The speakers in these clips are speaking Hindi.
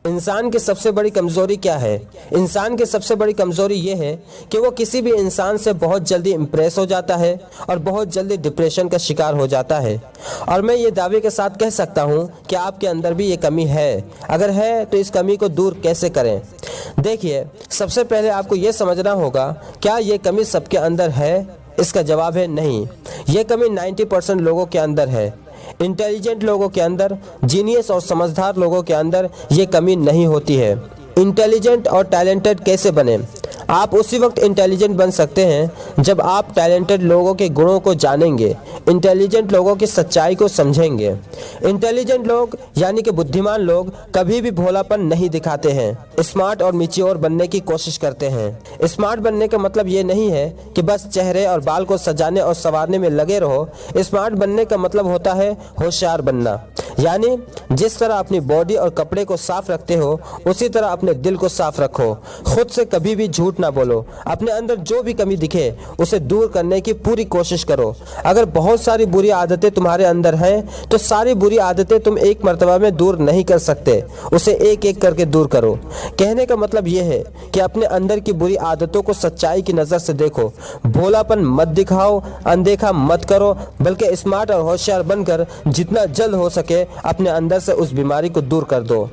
इंसान की सबसे बड़ी कमज़ोरी क्या है? इंसान की सबसे बड़ी कमज़ोरी ये है कि वो किसी भी इंसान से बहुत जल्दी इम्प्रेस हो जाता है और बहुत जल्दी डिप्रेशन का शिकार हो जाता है। और मैं ये दावे के साथ कह सकता हूँ कि आपके अंदर भी ये कमी है। अगर है तो इस कमी को दूर कैसे करें? देखिए, सबसे पहले आपको ये समझना होगा, क्या ये कमी सबके अंदर है? इसका जवाब है नहीं। ये कमी 90% लोगों के अंदर है। इंटेलिजेंट लोगों के अंदर, जीनियस और समझदार लोगों के अंदर ये कमी नहीं होती है। इंटेलिजेंट और टैलेंटेड कैसे बने? आप उसी वक्त इंटेलिजेंट बन सकते हैं जब आप टैलेंटेड लोगों के गुणों को जानेंगे, इंटेलिजेंट लोगों की सच्चाई को समझेंगे। इंटेलिजेंट लोग यानी कि बुद्धिमान लोग कभी भी भोलापन नहीं दिखाते हैं, स्मार्ट और मैच्योर बनने की कोशिश करते हैं। स्मार्ट बनने का मतलब ये नहीं है कि बस चेहरे और बाल को सजाने और संवारने में लगे रहो। स्मार्ट बनने का मतलब होता है होशियार बनना, यानी जिस तरह अपनी बॉडी और कपड़े को साफ रखते हो उसी तरह अपने दिल को साफ रखो। खुद से कभी भी झूठ ना बोलो। अपने अंदर जो भी कमी दिखे उसे दूर करने की पूरी कोशिश करो। अगर बहुत सारी बुरी आदतें तुम्हारे अंदर हैं तो सारी बुरी आदतें तुम एक मर्तबा में दूर नहीं कर सकते, उसे एक एक करके दूर करो। कहने का मतलब यह है कि अपने अंदर की बुरी आदतों को सच्चाई की नज़र से देखो। भोलापन मत दिखाओ, अनदेखा मत करो, बल्कि स्मार्ट और होशियार बनकर जितना जल्द हो सके अपने अंदर से उस बीमारी को दूर कर दो।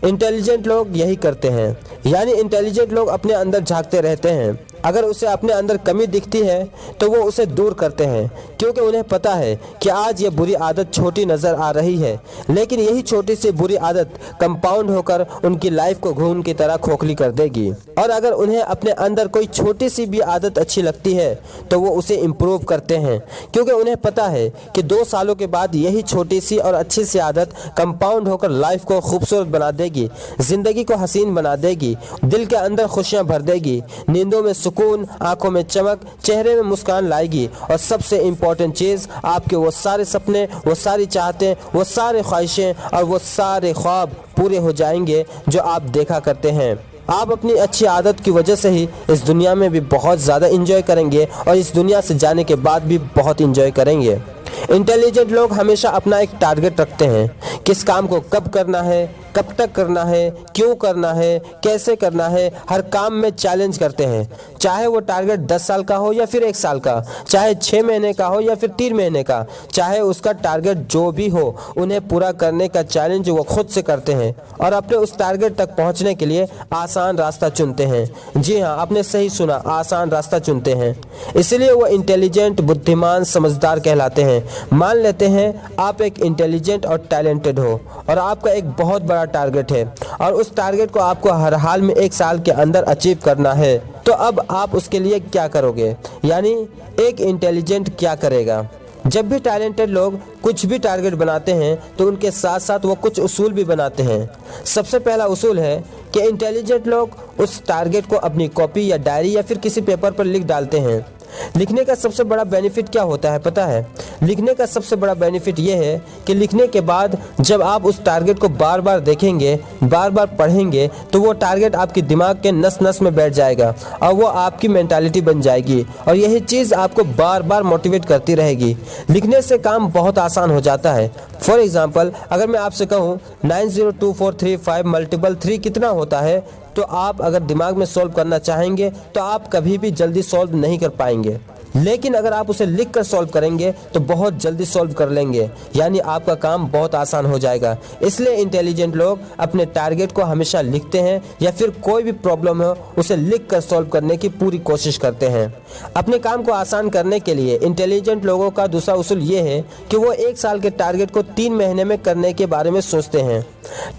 इंटेलिजेंट लोग यही करते हैं, यानी इंटेलिजेंट लोग अपने अंदर झांकते रहते हैं। अगर उसे अपने अंदर कमी दिखती है तो वो उसे दूर करते हैं, क्योंकि उन्हें पता है कि आज ये बुरी आदत छोटी नज़र आ रही है, लेकिन यही छोटी सी बुरी आदत कंपाउंड होकर उनकी लाइफ को घून की तरह खोखली कर देगी। और अगर उन्हें अपने अंदर कोई छोटी सी भी आदत अच्छी लगती है तो वो उसे इम्प्रूव करते हैं, क्योंकि उन्हें पता है कि 2 सालों के बाद यही छोटी सी और अच्छी सी आदत कंपाउंड होकर लाइफ को खूबसूरत बना देगी, ज़िंदगी को हसीन बना देगी, दिल के अंदर खुशियाँ भर देगी, नींदों में सुकून, आंखों में चमक, चेहरे में मुस्कान लाएगी। और सबसे इम्पोर्टेंट चीज़, आपके वो सारे सपने, वो सारी चाहतें, वो सारे ख्वाहिशें और वो सारे ख्वाब पूरे हो जाएंगे जो आप देखा करते हैं। आप अपनी अच्छी आदत की वजह से ही इस दुनिया में भी बहुत ज़्यादा इंजॉय करेंगे और इस दुनिया से जाने के बाद भी बहुत इंजॉय करेंगे। इंटेलिजेंट लोग हमेशा अपना एक टारगेट रखते हैं, किस काम को कब करना है, कब तक करना है, क्यों करना है, कैसे करना है। हर काम में चैलेंज करते हैं, चाहे वो टारगेट 10 साल का हो या फिर 1 साल का, चाहे 6 महीने का हो या फिर 3 महीने का, चाहे उसका टारगेट जो भी हो, उन्हें पूरा करने का चैलेंज वो खुद से करते हैं और अपने उस टारगेट तक पहुंचने के लिए आसान रास्ता चुनते हैं। जी हाँ, आपने सही सुना, आसान रास्ता चुनते हैं। इसलिए वो इंटेलिजेंट, बुद्धिमान, समझदार कहलाते हैं। मान लेते हैं आप एक इंटेलिजेंट और टैलेंटेड हो और आपका एक बहुत बड़ा टारगेट है और उस टारगेट को आपको हर हाल में 1 साल के अंदर अचीव करना है। तो अब आप उसके लिए क्या करोगे, यानी एक इंटेलिजेंट क्या करेगा? जब भी टैलेंटेड लोग कुछ भी टारगेट बनाते हैं तो उनके साथ साथ वो कुछ उसूल भी बनाते हैं। सबसे पहला उसूल है कि इंटेलिजेंट लोग उस टारगेट को अपनी कॉपी या डायरी या फिर किसी पेपर पर लिख डालते हैं। लिखने का सबसे बड़ा बेनिफिट क्या होता है पता है? लिखने का सबसे बड़ा बेनिफिट ये है कि लिखने के बाद जब आप उस टारगेट को बार बार देखेंगे, बार बार पढ़ेंगे, तो वो टारगेट आपके दिमाग के नस नस में बैठ जाएगा और वो आपकी मेंटालिटी बन जाएगी और यही चीज़ आपको बार बार मोटिवेट करती रहेगी। लिखने से काम बहुत आसान हो जाता है। फॉर एग्जाम्पल, अगर मैं आपसे कहूँ 902435 मल्टीपल 3 कितना होता है, तो आप अगर दिमाग में सॉल्व करना चाहेंगे तो आप कभी भी जल्दी सॉल्व नहीं कर पाएंगे, लेकिन अगर आप उसे लिख कर सॉल्व करेंगे तो बहुत जल्दी सॉल्व कर लेंगे, यानी आपका काम बहुत आसान हो जाएगा। इसलिए इंटेलिजेंट लोग अपने टारगेट को हमेशा लिखते हैं या फिर कोई भी प्रॉब्लम हो उसे लिख कर सॉल्व करने की पूरी कोशिश करते हैं। अपने काम को आसान करने के लिए इंटेलिजेंट लोगों का दूसरा उसूल ये है कि वो 1 साल के टारगेट को 3 महीने में करने के बारे में सोचते हैं।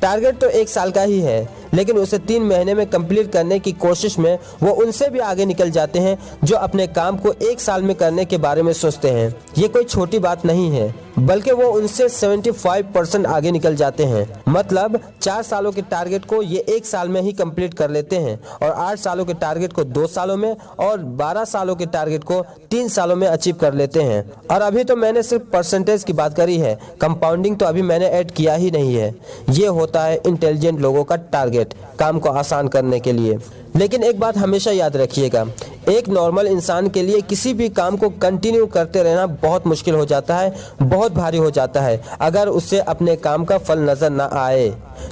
टारगेट तो 1 साल का ही है, लेकिन उसे 3 महीने में कंप्लीट करने की कोशिश में वो उनसे भी आगे निकल जाते हैं जो अपने काम को 1 साल में करने के बारे में सोचते हैं। ये कोई छोटी बात नहीं है, बल्कि वो उनसे 75% आगे निकल जाते हैं। मतलब 4 सालों के टारगेट को ये 1 साल में ही कंप्लीट कर लेते हैं और 8 सालों के टारगेट को 2 सालों में और 12 सालों के टारगेट को 3 सालों में अचीव कर लेते हैं। और अभी तो मैंने सिर्फ परसेंटेज की बात करी है, कंपाउंडिंग तो अभी मैंने ऐड किया ही नहीं है। ये होता है इंटेलिजेंट लोगों का टारगेट काम को आसान करने के लिए। लेकिन एक बात हमेशा याद रखिएगा, एक नॉर्मल इंसान के लिए किसी भी काम को कंटिन्यू करते रहना बहुत मुश्किल हो जाता है, बहुत भारी हो जाता है अगर उसे अपने काम का फल नजर ना आए।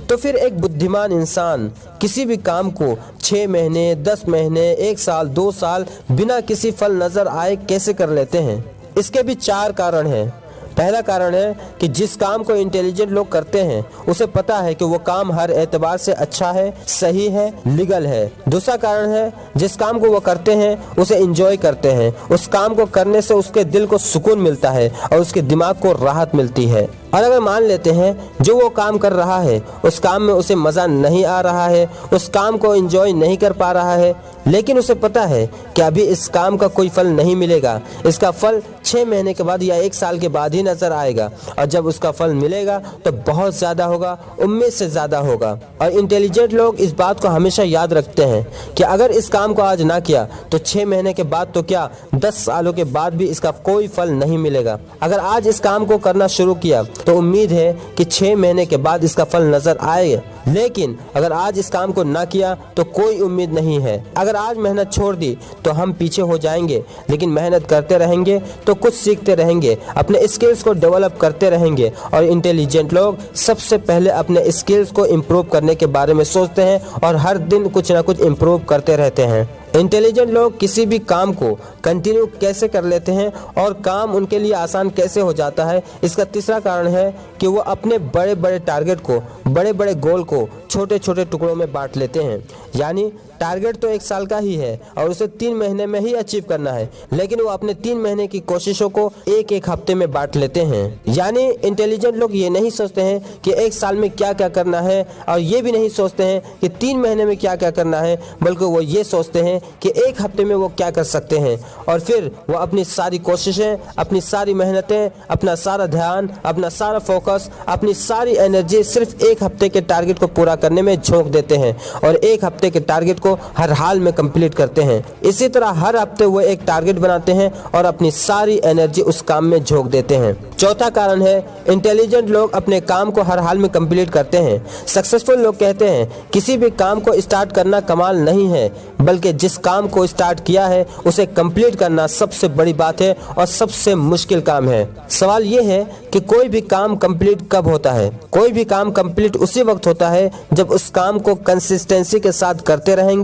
तो फिर एक बुद्धिमान इंसान किसी भी काम को 6 महीने, 10 महीने, 1 साल, 2 साल बिना किसी फल नजर आए कैसे कर लेते हैं? इसके भी 4 कारण हैं। पहला कारण है कि जिस काम को इंटेलिजेंट लोग करते हैं उसे पता है कि वो काम हर एतबार से अच्छा है, सही है, लीगल है। दूसरा कारण है जिस काम को वो करते हैं उसे एंजॉय करते हैं, उस काम को करने से उसके दिल को सुकून मिलता है और उसके दिमाग को राहत मिलती है। और अगर मान लेते हैं जो वो काम कर रहा है उस काम में उसे मज़ा नहीं आ रहा है, उस काम को एंजॉय नहीं कर पा रहा है, लेकिन उसे पता है कि अभी इस काम का कोई फल नहीं मिलेगा, इसका फल 6 महीने के बाद या 1 साल के बाद ही नजर आएगा, और जब उसका फल मिलेगा तो बहुत ज़्यादा होगा, उम्मीद से ज़्यादा होगा। और इंटेलिजेंट लोग इस बात को हमेशा याद रखते हैं कि अगर इस काम को आज ना किया तो 6 महीने के बाद तो क्या 10 सालों के बाद भी इसका कोई फल नहीं मिलेगा। अगर आज इस काम को करना शुरू किया तो उम्मीद है कि 6 महीने के बाद इसका फल नजर आएगा, लेकिन अगर आज इस काम को ना किया तो कोई उम्मीद नहीं है। अगर आज मेहनत छोड़ दी तो हम पीछे हो जाएंगे, लेकिन मेहनत करते रहेंगे तो कुछ सीखते रहेंगे, अपने स्किल्स को डेवलप करते रहेंगे। और इंटेलिजेंट लोग सबसे पहले अपने स्किल्स को इम्प्रूव करने के बारे में सोचते हैं और हर दिन कुछ ना कुछ इम्प्रूव करते रहते हैं। इंटेलिजेंट लोग किसी भी काम को कंटिन्यू कैसे कर लेते हैं और काम उनके लिए आसान कैसे हो जाता है, इसका तीसरा कारण है कि वो अपने बड़े बड़े टारगेट को, बड़े बड़े गोल को छोटे छोटे टुकड़ों में बांट लेते हैं। यानी टारगेट तो 1 साल का ही है और उसे 3 महीने में ही अचीव करना है, लेकिन वो अपने 3 महीने की कोशिशों को एक हफ्ते में बांट लेते हैं। यानी इंटेलिजेंट लोग ये नहीं सोचते हैं कि 1 साल में क्या क्या करना है, और ये भी नहीं सोचते हैं कि 3 महीने में क्या क्या करना है, बल्कि वो ये सोचते हैं कि 1 हफ्ते में वो क्या कर सकते हैं। और फिर वो अपनी सारी कोशिशें, अपनी सारी मेहनतें, अपना सारा ध्यान, अपना सारा फोकस, अपनी सारी एनर्जी सिर्फ 1 हफ्ते के टारगेट को पूरा करने में झोंक देते हैं और 1 हफ्ते के टारगेट को हर हाल में कंप्लीट करते हैं। इसी तरह हर हफ्ते वो एक टारगेट बनाते हैं और अपनी सारी एनर्जी उस काम में झोंक देते हैं। चौथा कारण है इंटेलिजेंट लोग अपने काम को हर हाल में कंप्लीट करते हैं। सक्सेसफुल लोग कहते हैं किसी भी काम को स्टार्ट करना कमाल नहीं है, बल्कि जिस काम को स्टार्ट किया है उसे कंप्लीट करना सबसे बड़ी बात है और सबसे मुश्किल काम है। सवाल ये है कि कोई भी काम कंप्लीट कब होता है? कोई भी काम कंप्लीट उसी वक्त होता है जब उस काम को कंसिस्टेंसी के साथ करते रहेंगे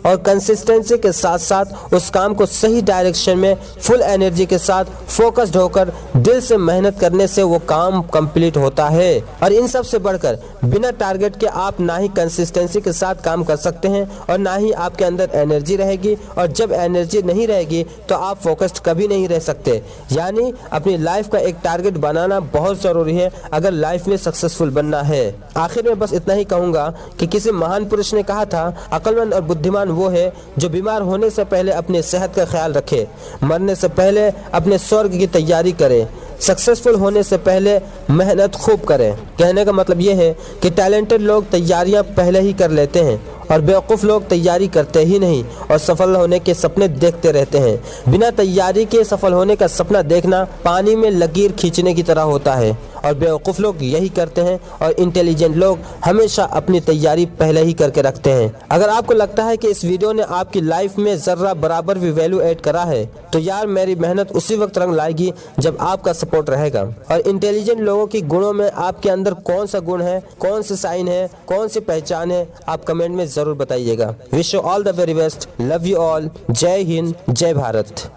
और कंसिस्टेंसी के साथ साथ उस काम को सही डायरेक्शन में फुल एनर्जी के साथ फोकस्ड होकर दिल से मेहनत करने से वो काम कंप्लीट होता है। और इन सब से बढ़कर बिना टारगेट के आप ना ही कंसिस्टेंसी के साथ काम कर सकते हैं और ना ही आपके अंदर एनर्जी रहेगी, और जब एनर्जी नहीं रहेगी तो आप फोकस्ड कभी नहीं रह सकते। यानी अपनी लाइफ का एक टारगेट बनाना बहुत जरूरी है अगर लाइफ में सक्सेसफुल बनना है। आखिर में बस इतना ही कहूंगा कि किसी महान पुरुष ने कहा था, अक्लमंद और बुद्धिमान वो है जो बीमार होने से पहले अपनी सेहत का ख्याल रखे, मरने से पहले अपने स्वर्ग की तैयारी करे, सक्सेसफुल होने से पहले मेहनत खूब करें। कहने का मतलब ये है कि टैलेंटेड लोग तैयारियां पहले ही कर लेते हैं और बेवकूफ़ लोग तैयारी करते ही नहीं और सफल होने के सपने देखते रहते हैं। बिना तैयारी के सफल होने का सपना देखना पानी में लकीर खींचने की तरह होता है और बेवकूफ़ लोग यही करते हैं, और इंटेलिजेंट लोग हमेशा अपनी तैयारी पहले ही करके रखते हैं। अगर आपको लगता है कि इस वीडियो ने आपकी लाइफ में ज़र्रा बराबर भी वैल्यू ऐड करा है तो यार मेरी मेहनत उसी वक्त रंग लाएगी जब आपका सपोर्ट रहेगा। और इंटेलिजेंट लोगों की गुणों में आपके अंदर कौन सा गुण है, कौन सी साइन है, कौन सी पहचान है, आप कमेंट में जरूर बताइएगा। Wish you all the very best. Love you all. जय हिंद, जय भारत।